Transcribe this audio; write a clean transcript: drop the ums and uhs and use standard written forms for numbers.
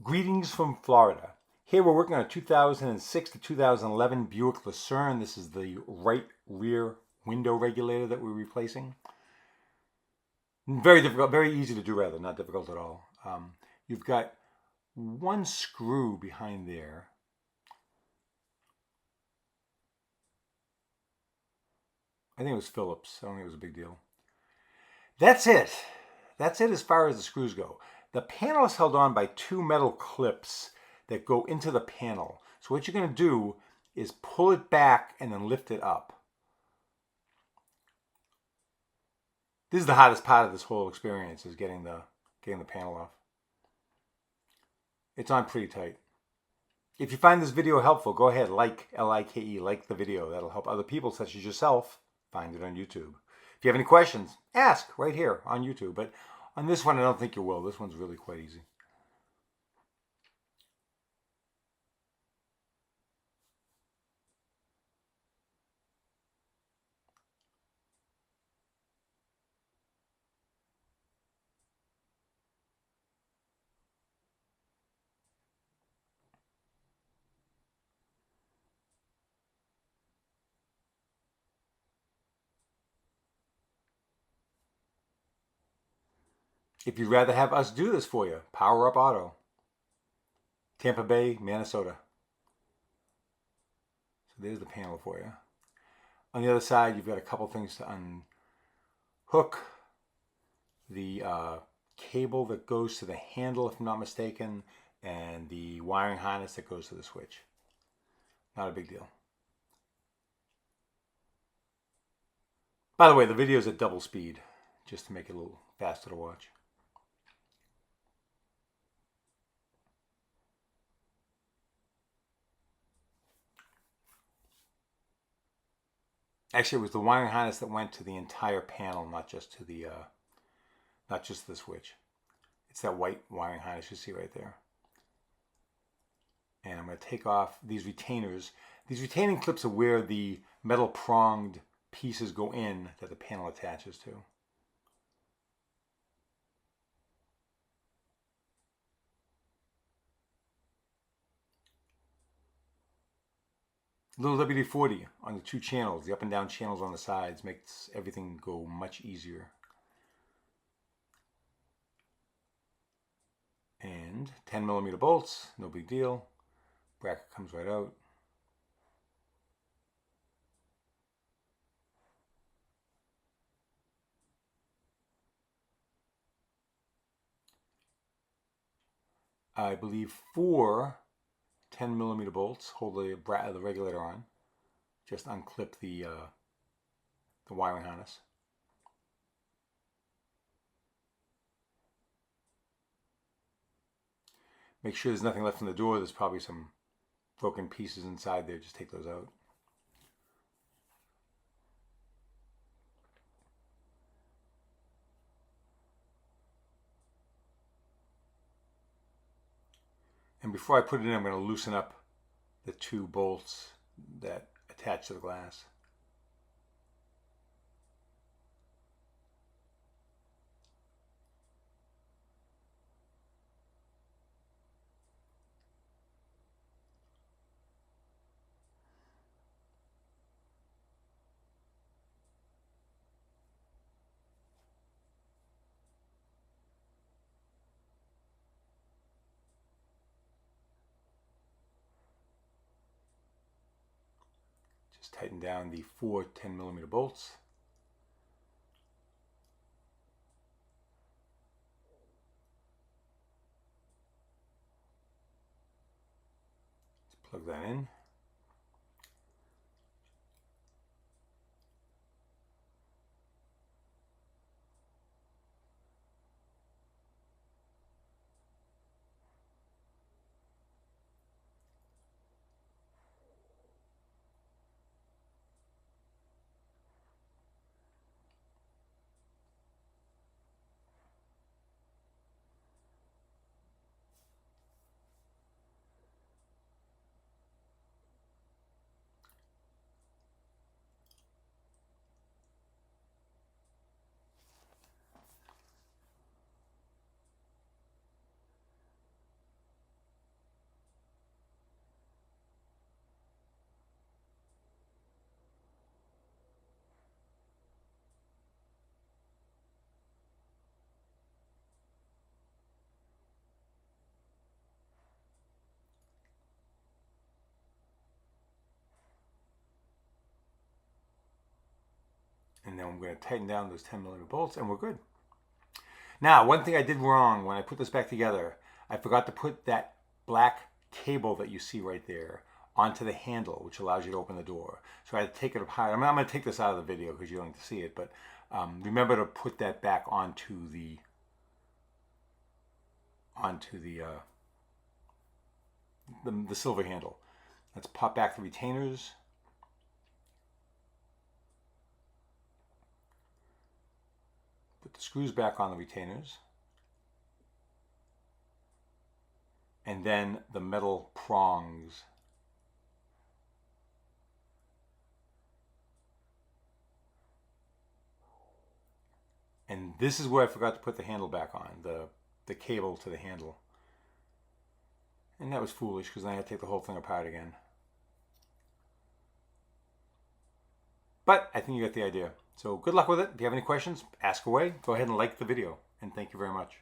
Greetings from Florida. Here we're working on a 2006 to 2011 Buick Lucerne. This is the right rear window regulator that we're replacing. Very difficult, very easy to do rather, not difficult at all. You've got one screw behind there. I think it was Phillips. I don't think it was a big deal. That's it. That's it as far as the screws go. The panel is held on by two metal clips that go into the panel. So what you're going to do is pull it back and then lift it up. This is the hottest part of this whole experience, is getting the panel off. It's on pretty tight. If you find this video helpful, go ahead, L-I-K-E, like the video. That'll help other people such as yourself find it on YouTube. If you have any questions, ask right here on YouTube. But on this one, I don't think you will. This one's really quite easy. If you'd rather have us do this for you, Power Up Auto, Tampa Bay, Minnesota. So there's the panel for you. On the other side, you've got a couple things to unhook. The cable that goes to the handle, if I'm not mistaken, and the wiring harness that goes to the switch. Not a big deal. By the way, the video is at double speed, just to make it a little faster to watch. Actually, it was the wiring harness that went to the entire panel, not just to the switch. It's that white wiring harness you see right there. And I'm going to take off these retainers. These retaining clips are where the metal pronged pieces go in that the panel attaches to. Little WD-40 on the two channels, the up and down channels on the sides, makes everything go much easier. And 10mm bolts, no big deal. Bracket comes right out. I believe 4 10mm bolts hold the regulator on. Just unclip the wiring harness. Make sure there's nothing left in the door. There's probably some broken pieces inside there. Just take those out. And before I put it in, I'm going to loosen up the two bolts that attach to the glass. Just tighten down the 4 10mm bolts. Just plug that in. And then I'm going to tighten down those 10mm bolts and we're good. Now, one thing I did wrong when I put this back together, I forgot to put that black cable that you see right there onto the handle, which allows you to open the door. So I had to take it apart. I'm going to take this out of the video because you don't need to see it, but remember to put that back onto the silver handle. Let's pop back the retainers. Put the screws back on the retainers. And then the metal prongs. And this is where I forgot to put the handle back on, the cable to the handle. And that was foolish because then I had to take the whole thing apart again. But I think you got the idea. So good luck with it. If you have any questions, ask away. Go ahead and like the video. And thank you very much.